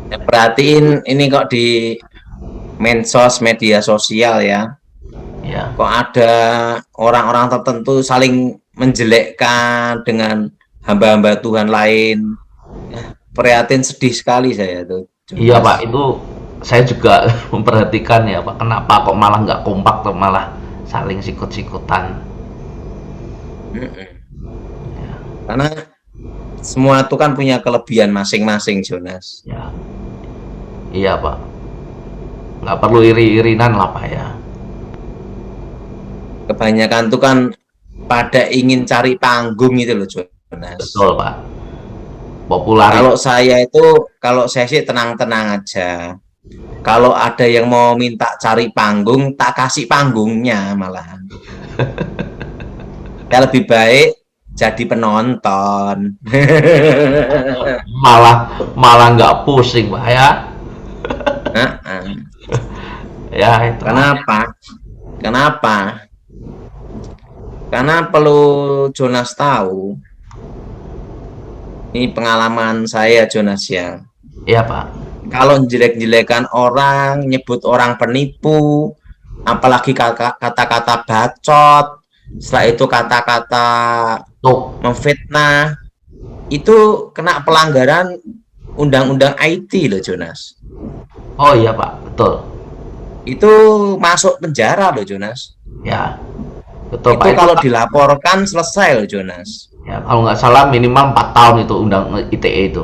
Ya, perhatiin ini kok di medsos, media sosial ya, Ya, kok ada orang-orang tertentu saling menjelekkan dengan hamba-hamba Tuhan lain. Ya, prihatin, sedih sekali saya tuh, iya Pak, Jonas. itu saya juga memperhatikan ya Pak, kenapa kok malah nggak kompak tuh, malah saling sikut-sikutan. Mm-mm. Karena semua itu kan punya kelebihan masing-masing, Jonas. Ya, iya Pak, nggak perlu iri-irinan lah Pak ya. Kebanyakan tuh kan pada ingin cari panggung itu loh, Jonas. Betul Pak, popularitas. Kalau saya sih tenang-tenang aja. Kalau ada yang mau minta cari panggung, tak kasih panggungnya malahan. Ya lebih baik jadi penonton. Malah malah nggak pusing Pak ya. Ya itu Pak. Kenapa? Kenapa? Karena perlu Jonas tahu, ini pengalaman saya, Jonas, ya. Iya Pak. Kalau jelek-jelekan orang, nyebut orang penipu, apalagi kata-kata bacot, setelah itu kata-kata Tuh. memfitnah, itu kena pelanggaran undang-undang IT loh, Jonas. Oh iya Pak, betul. Itu masuk penjara loh, Jonas. Ya, betul Pak Itu itu kalau Pak. dilaporkan selesai loh, Jonas. Ya, kalau nggak salah minimal 4 tahun itu undang ITE itu.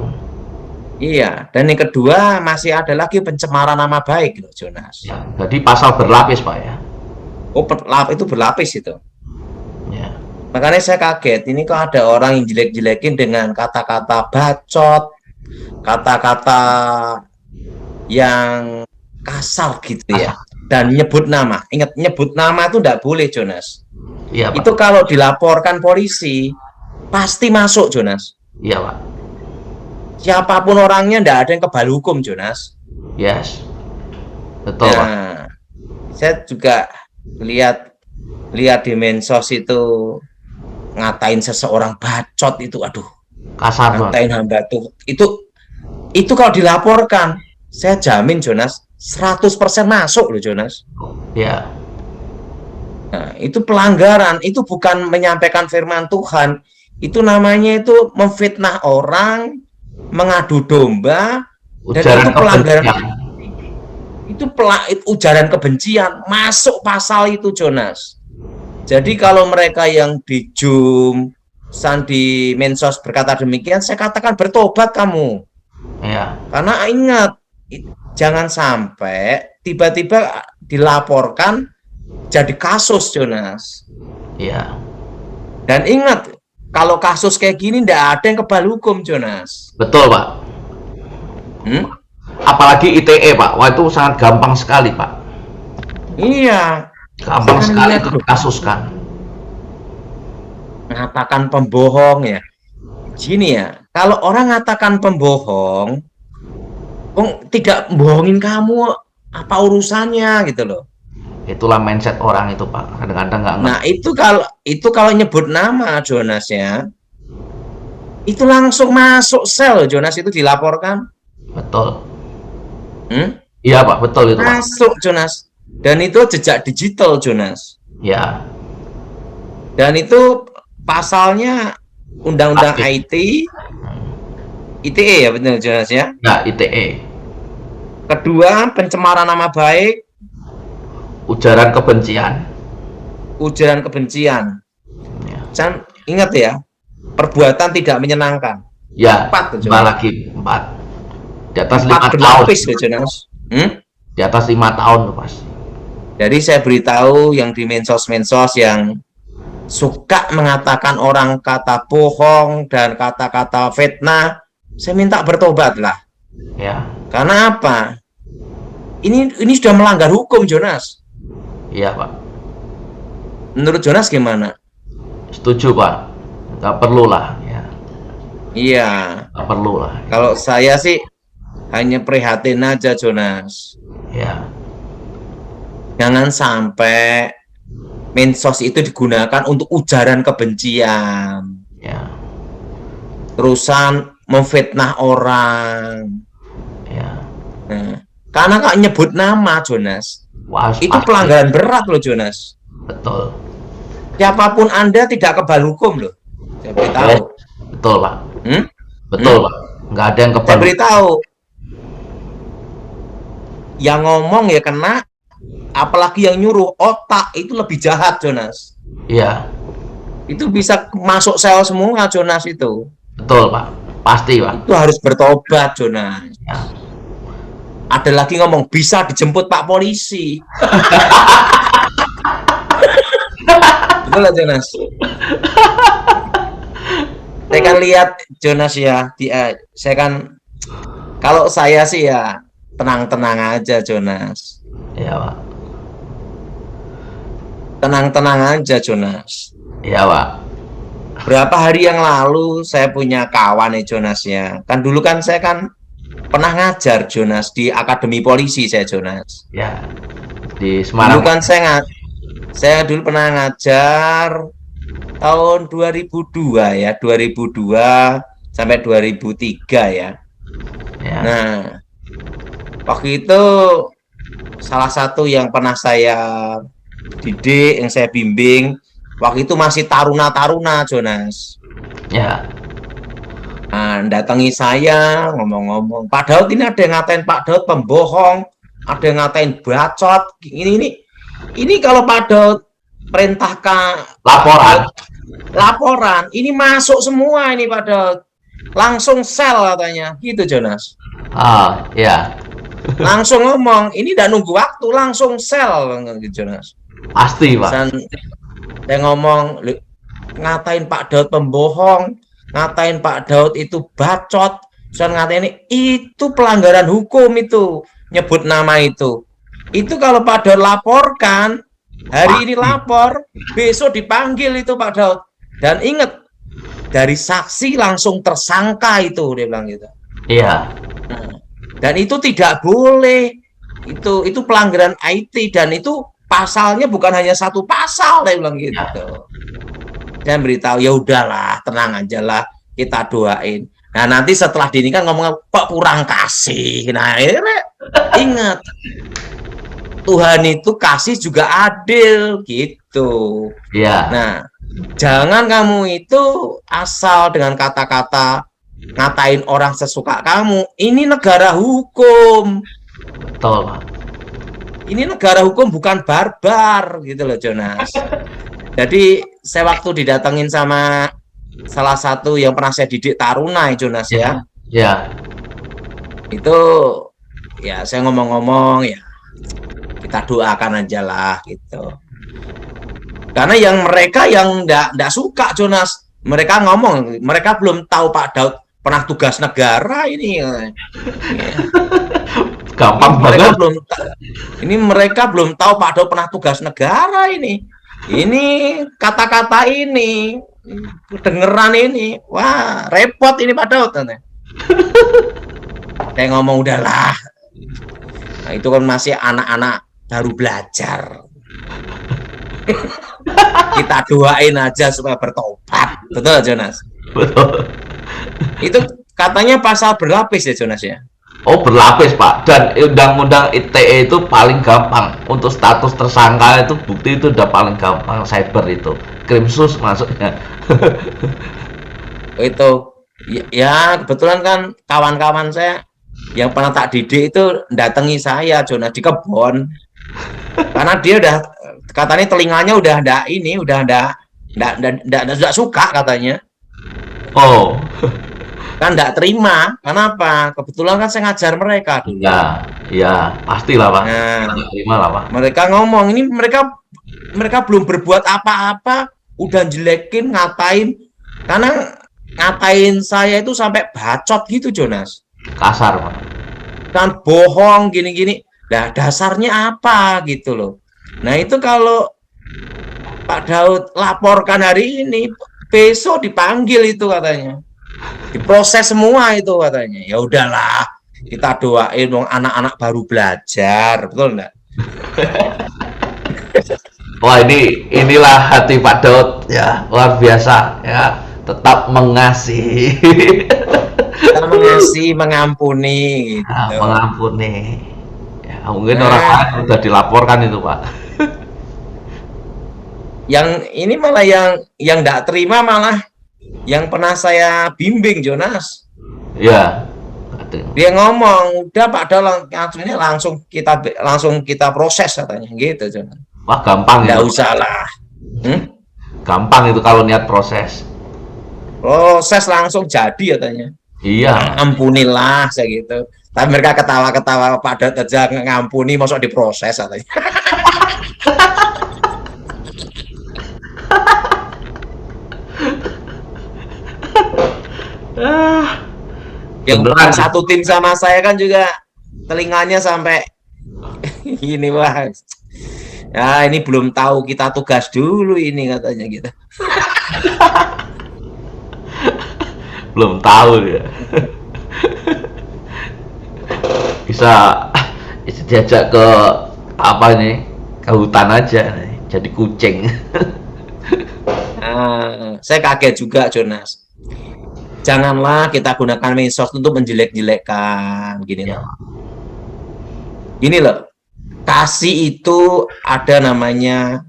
Iya, dan yang kedua masih ada lagi pencemaran nama baik loh, Jonas. Ya, jadi pasal berlapis Pak ya. Oh, itu berlapis itu. Ya, Makanya saya kaget, ini kok ada orang yang jelek-jelekin dengan kata-kata bacot, kata-kata yang kasar gitu ya. kasar. Dan nyebut nama. Ingat, nyebut nama itu tidak boleh, Jonas. Iya Pak. Itu kalau dilaporkan polisi, pasti masuk, Jonas. Iya Pak. Siapapun orangnya, tidak ada yang kebal hukum, Jonas. Yes. Betul Pak. Nah, saya juga lihat lihat di mensos itu ngatain seseorang bacot itu, aduh, Kasar Pak. ngatain hamba tuh. Itu kalau dilaporkan, saya jamin, Jonas, 100% masuk loh, Jonas. Ya, Nah, itu pelanggaran, itu bukan menyampaikan firman Tuhan. Itu namanya itu memfitnah orang, mengadu domba, dan itu ujaran pelanggaran, kebencian. itu ujaran kebencian, masuk pasal itu, Jonas. Jadi kalau mereka yang di Zoom, di mensos berkata demikian, saya katakan bertobat kamu. Ya, Karena ingat, jangan sampai tiba-tiba dilaporkan jadi kasus, Jonas. ya. Dan ingat, kalau kasus kayak gini tidak ada yang kebal hukum, Jonas. Betul Pak. Hmm? Apalagi ITE Pak. Wah itu sangat gampang sekali Pak. Iya, saya Gampang kan sekali lihat itu loh, dikasuskan. mengatakan pembohong ya. Gini ya, kalau orang ngatakan pembohong, tidak bohongin kamu, apa urusannya gitu loh. Itulah mindset orang itu Pak. Kadang-kadang nggak Nah, ngerti. itu kalau nyebut nama, Jonas, ya, itu langsung masuk sel, Jonas, itu dilaporkan. Betul. Hmm? Iya Pak, betul itu Pak. Masuk, Jonas. Dan itu jejak digital, Jonas. Ya, Dan itu pasalnya Undang-Undang aktif. IT, ITE ya, betul, Jonas, ya. Ya, ITE. Kedua, pencemaran nama baik, Ujaran kebencian. ujaran kebencian. Ya, Dan ingat ya, perbuatan tidak menyenangkan. ya, Empat, tambah Jonas. lagi 4. Di atas Empat 5 tahun. berlapis, Jonas. Di atas 5 tahun tuh pasti. Jadi saya beritahu yang di mensos-mensos yang suka mengatakan orang kata bohong dan kata-kata fitnah, saya minta bertobatlah. Ya, Karena apa? Ini sudah melanggar hukum, Jonas. iya Pak. Menurut Jonas gimana? Setuju Pak. Nggak perlu lah. Ya, Iya, nggak perlu lah. kalau saya sih hanya prihatin aja, Jonas. Ya, Jangan sampai mensos itu digunakan untuk ujaran kebencian. Ya, terusan memfitnah orang. ya. Nah, karena kok nyebut nama Jonas, Wah, itu pasti. pelanggaran berat loh Jonas. Betul. Siapapun Anda tidak kebal hukum loh. Saya beritahu. Eh, betul, Pak. Hmm? Betul, Hmm? Pak. Nggak ada yang Saya kebal. beritahu. Yang ngomong ya kena, apalagi yang nyuruh, otak itu lebih jahat Jonas. Iya, Itu bisa masuk sel semua Jonas itu. betul, Pak. Pasti, Pak. Itu harus bertobat Jonas. Ya. Ada lagi ngomong bisa dijemput Pak polisi. Betul lah Jonas. Saya kan lihat Jonas ya, saya kan kalau saya sih ya tenang-tenang aja Jonas. Iya, Pak. Tenang-tenang aja Jonas. Iya, Pak. Berapa hari yang lalu saya punya kawan nih Jonas ya. Kan dulu kan saya kan pernah ngajar Jonas di Akademi Polisi saya Jonas. Ya. Di Dulu Semarang. kan saya dulu pernah ngajar tahun 2002 ya, 2002 sampai 2003 ya. Ya. Nah, waktu itu salah satu yang pernah saya didik, yang saya bimbing, waktu itu masih taruna-taruna Jonas. Ya. Nah, datangi saya ngomong-ngomong, Pak Daud ini ada yang ngatain Pak Daud pembohong, ada yang ngatain bacot, ini kalau Pak Daud perintahkan laporan, ini masuk semua ini Pak Daud, langsung sel katanya, gitu Jonas. Ah, ya. Langsung ngomong, ini udah nunggu waktu, langsung sel gitu Jonas. Pasti, Pak. Dan saya ngomong, ngatain Pak Daud pembohong, ngatain Pak Daud itu bacot, dan ngatain itu pelanggaran hukum itu, nyebut nama itu. Itu kalau Pak Daud laporkan, hari ini lapor, besok dipanggil itu Pak Daud. Dan ingat, dari saksi langsung tersangka itu, dia bilang gitu. Iya. Dan itu tidak boleh. Itu pelanggaran IT dan itu pasalnya bukan hanya satu pasal, dia bilang gitu. Dan beritahu ya udahlah, tenang aja lah, kita doain. Nah nanti setelah ini kan ngomong kok kurang kasih. Nah ingat, Tuhan itu kasih juga adil gitu. Iya. Nah jangan kamu itu asal dengan kata-kata ngatain orang sesuka kamu. Ini negara hukum. Betul, Pak. Ini negara hukum, bukan barbar gitu loh Jonas. Jadi saya waktu didatengin sama salah satu yang pernah saya didik taruna Jonas ya. Ya. Itu ya saya ngomong-ngomong ya kita doakan aja lah gitu. Karena yang mereka yang enggak suka Jonas, mereka ngomong, mereka belum tahu Pak Daud pernah tugas negara ini. Gampang banget. Mereka belum tahu Pak Daud pernah tugas negara ini. Ini kata-kata ini, kedengeran ini, wah repot ini Pak Daud. Saya ngomong udahlah. Nah, itu kan masih anak-anak baru belajar. Kita doain aja supaya bertobat. Betul Jonas? Betul. Itu katanya pasal berlapis ya Jonas ya? Oh, berlapis, Pak. Dan undang-undang ITE itu paling gampang. Untuk status tersangka itu bukti itu udah paling gampang, cyber itu. Krimsus masuknya. Itu ya kebetulan kan kawan-kawan saya yang pernah tak didik itu datangi saya Jonas di kebon. Karena dia udah katanya telinganya udah enggak suka katanya. Oh. Kan enggak terima. Kenapa? Kebetulan kan saya ngajar mereka dulu. Ya, pastilah Pak. Nah, terima lah Pak. Mereka ngomong ini mereka belum berbuat apa-apa, udah jelekin, ngatain. Karena ngatain saya itu sampai bacot gitu Jonas. Kasar Pak. Kan bohong gini-gini. Nah, dasarnya apa gitu loh. Nah, itu kalau Pak Daud laporkan hari ini, besok dipanggil itu katanya. Diproses semua itu katanya. Ya udahlah, kita doain dong anak-anak baru belajar, betul enggak? Wah, inilah hati Pak Daud ya, luar biasa ya. tetap mengasihi. Kita mengasihi, mengampuni Nah, gitu. mengampuni. Ya, mungkin orang Nah, lain udah dilaporkan itu, Pak. yang ini malah yang nggak terima malah yang pernah saya bimbing, Jonas. Ya. Dia ngomong, udah Pak, langsung kita proses katanya gitu, Jonas. Wah, gampang Nggak itu. usah lah. Hmm? Gampang itu kalau niat proses. Proses langsung jadi katanya. Iya. Ampunilah saya gitu. Tapi mereka ketawa-ketawa padat aja ngampuni, masuk diproses katanya. Ah, Yang beneran. satu tim sama saya kan juga telinganya sampai ini, wah. Ya, ini belum tahu, kita tugas dulu ini katanya gitu. Belum tahu dia. Bisa diajak ke apa ini? Ke hutan aja nih, jadi kucing. Nah, saya kaget juga, Jonas. Janganlah kita gunakan medsos untuk menjelek-jelekkan gini Ya, loh. Gini loh. Kasih itu ada namanya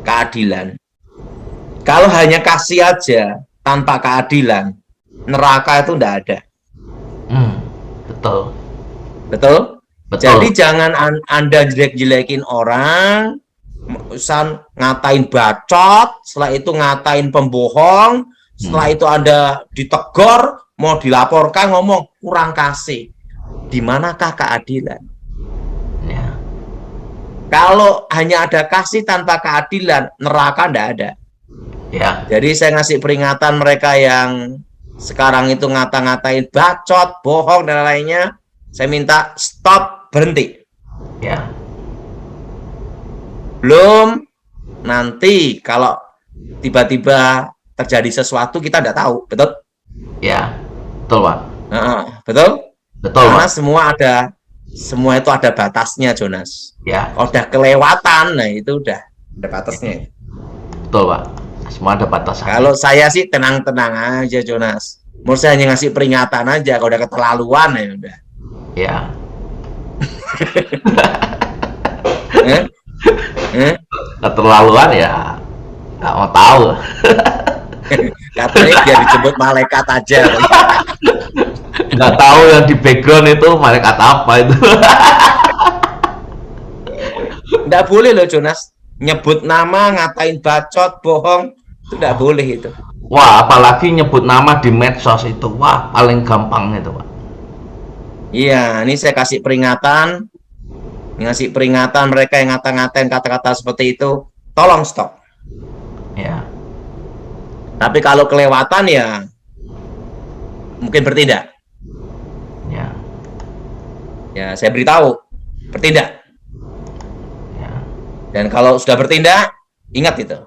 keadilan. Kalau hanya kasih aja tanpa keadilan, neraka itu enggak ada. betul. Betul? Betul. Jadi jangan Anda jelek-jelekin orang, ngatain bacot, setelah itu ngatain pembohong, setelah itu Anda ditegur, mau dilaporkan, ngomong kurang kasih. Di manakah keadilan? Ya. Kalau hanya ada kasih tanpa keadilan, neraka enggak ada. Ya. Jadi saya ngasih peringatan mereka yang sekarang itu ngata-ngatain bacot, bohong, dan lainnya. Saya minta stop, berhenti. Ya. Belum, nanti kalau tiba-tiba terjadi sesuatu kita tidak tahu, betul? Ya. Betul, Pak. Betul? Betul, Karena Pak. semua itu ada batasnya, Jonas. Ya. Kalau udah kelewatan, nah itu udah ada batasnya. Betul, Pak. Semua ada batasan. Kalau saya sih tenang-tenang aja, Jonas. Menurut saya hanya ngasih peringatan aja. Kalau udah keterlaluan ya udah. Ya. Eh? Eh? Keterlaluan ya nggak mau tahu. Katanya biar dijemput malaikat aja. Nggak tahu yang di background itu malaikat apa itu. Nggak boleh loh, Jonas. Nyebut nama, ngatain bacot, bohong. Itu nggak boleh itu. Wah, apalagi nyebut nama di medsos itu. Wah, paling gampang itu, Pak. Iya, ini saya kasih peringatan. Ngasih peringatan mereka yang ngata-ngatain kata-kata seperti itu. Tolong stop. Ya. Tapi kalau kelewatan ya mungkin bertindak. Ya. Ya, saya beritahu. Bertindak. Ya. Dan kalau sudah bertindak, ingat itu.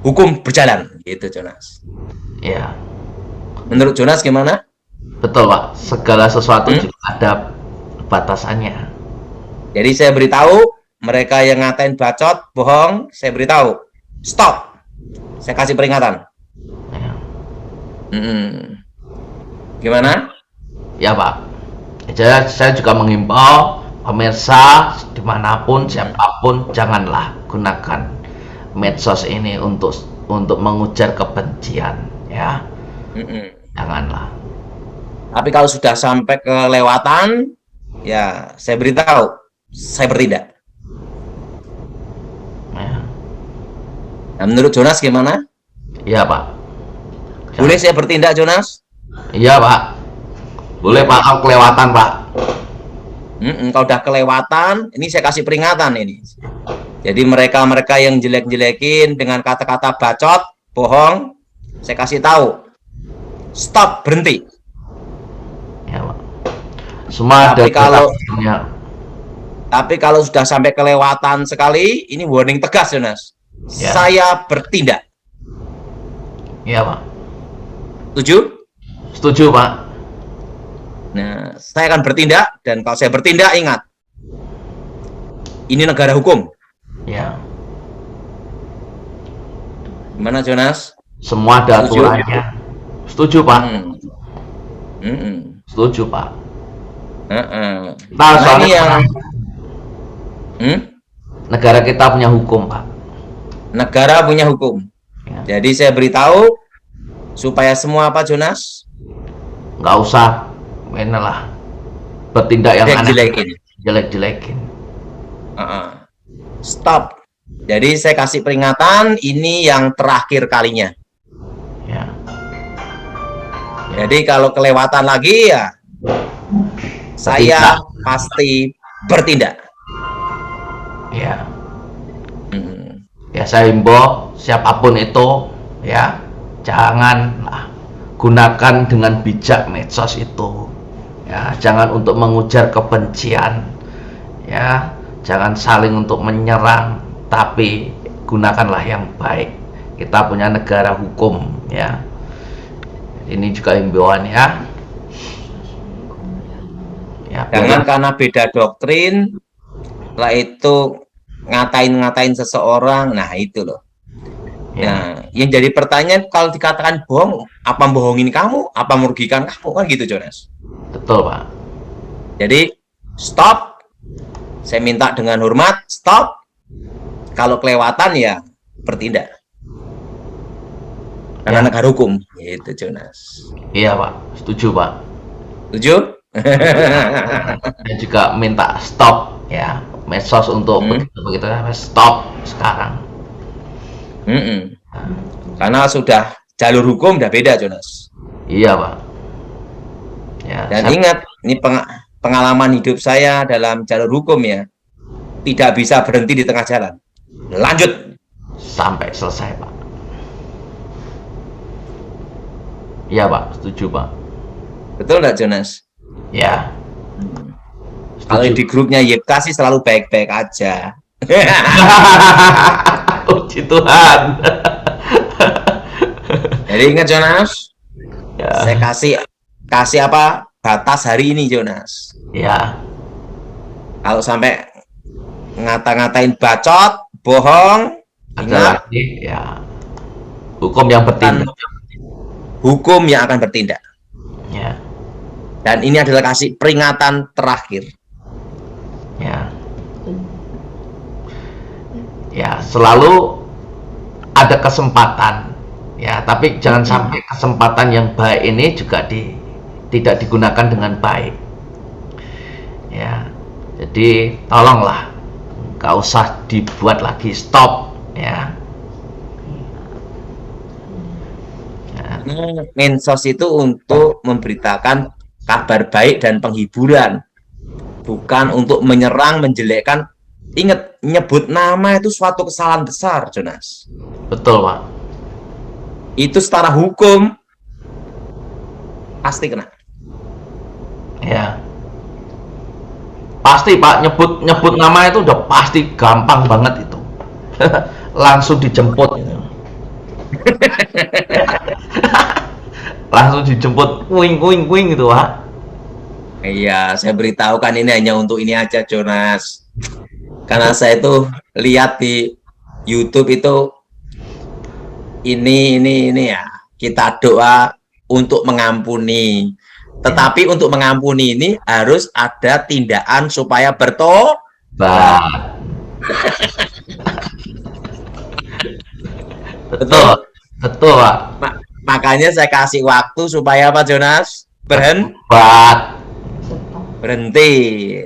Hukum berjalan. Gitu, Jonas. Ya. Menurut Jonas gimana? Betul, Pak. Segala sesuatu juga ada batasannya. Jadi saya beritahu, mereka yang ngatain bacot, bohong, saya beritahu. Stop. Saya kasih peringatan. Ya. Gimana? Ya, Pak. Saya juga mengimbau pemirsa dimanapun siapapun janganlah gunakan medsos ini untuk mengujar kebencian, ya. Janganlah. Tapi kalau sudah sampai kelewatan, ya saya beritahu, saya bertindak. Ya. Nah, menurut Jonas gimana? Iya, Pak. Boleh saya bertindak, Jonas? Iya, Pak. Boleh, Pak. Kalau kelewatan, Pak. Kalau udah kelewatan, ini saya kasih peringatan ini. Jadi mereka yang jelek-jelekin dengan kata-kata bacot, bohong, saya kasih tahu. Stop, berhenti. Ya, Pak. Semua Tapi ada tapi kalau sudah sampai kelewatan sekali, ini warning tegas, Jonas. Ya. Saya bertindak. Iya, Pak. Setuju? Setuju, Pak. Nah, saya akan bertindak, dan kalau saya bertindak, ingat, ini negara hukum. Ya. Gimana, Jonas? Semua ada Setuju? aturannya. Setuju, Pak. Setuju, Pak. Nah, Nah, ini soalnya yang negara kita punya hukum, Pak. negara punya hukum. Ya. Jadi saya beritahu supaya semua apa Jonas? Nggak usah lah bertindak yang aneh, jelek-jelekin. Stop. Jadi saya kasih peringatan, ini yang terakhir kalinya. Ya. Jadi kalau kelewatan lagi ya saya pasti bertindak. Ya. Ya, saya himbau siapapun itu, ya, janganlah gunakan dengan bijak medsos itu. Ya, jangan untuk mengujar kebencian. Ya, jangan saling untuk menyerang, tapi gunakanlah yang baik. Kita punya negara hukum, ya. Ini juga himbauan, ya. Ya, Jangan karena beda doktrin, setelah itu ngatain seseorang, nah itu loh. ya. Nah, yang jadi pertanyaan kalau dikatakan bohong, apa bohongin kamu, apa merugikan kamu, kan gitu Jonas. Betul, Pak. Jadi stop, saya minta dengan hormat, stop. Kalau kelewatan ya bertindak. Karena Ya. negara hukum, gitu Jonas. Iya, Pak. Setuju, Pak. Setuju? Dan juga minta stop, ya, medsos untuk begitu stop sekarang. Karena sudah jalur hukum udah beda Jonas. Iya, Pak. Ya, Dan ingat, ini pengalaman hidup saya dalam jalur hukum ya, tidak bisa berhenti di tengah jalan. Lanjut sampai selesai, Pak. Iya, Pak. Setuju, Pak. betul nggak Jonas? Ya. Kalau di grupnya Yipka sih selalu baik-baik aja. Puji Tuhan. Jadi ingat Jonas, Ya. saya kasih apa batas hari ini Jonas. Ya. Kalau sampai ngata-ngatain bacot, bohong, Ada ingat lagi, ya, hukum yang bertindak. hukum yang akan bertindak. Ya. Dan ini adalah kasih peringatan terakhir. Ya. Ya, selalu ada kesempatan. Ya, tapi jangan sampai kesempatan yang baik ini juga tidak digunakan dengan baik. Ya. Jadi tolonglah, nggak usah dibuat lagi, stop, ya. Mensos itu untuk memberitakan kabar baik dan penghiburan, bukan untuk menyerang, menjelekkan. Ingat, nyebut nama itu suatu kesalahan besar, Jonas. Betul, Pak. Itu secara hukum pasti kena. Ya. Pasti, Pak, nyebut nama itu udah pasti gampang banget itu. Langsung dijemput. Langsung dijemput, kuing gitu, Pak. Iya, saya beritahukan ini hanya untuk ini aja, Jonas. Karena saya itu lihat di YouTube itu ini ya, kita doa untuk mengampuni. Tetapi untuk mengampuni ini harus ada tindakan supaya bertobat. Betul, Pak. Makanya saya kasih waktu supaya apa, Jonas? Berhenti.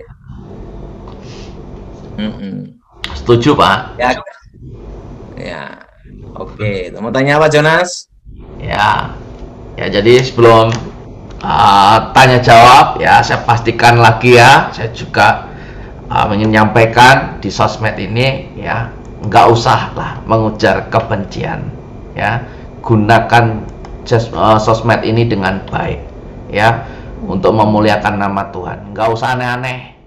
Setuju, Pak. Ya. Oke, mau tanya apa, Jonas? Ya, jadi sebelum tanya jawab, ya, saya pastikan lagi, ya, saya juga ingin menyampaikan di sosmed ini, ya, nggak usah lah mengujar kebencian, ya, gunakan sosmed ini dengan baik, ya, untuk memuliakan nama Tuhan, nggak usah aneh-aneh.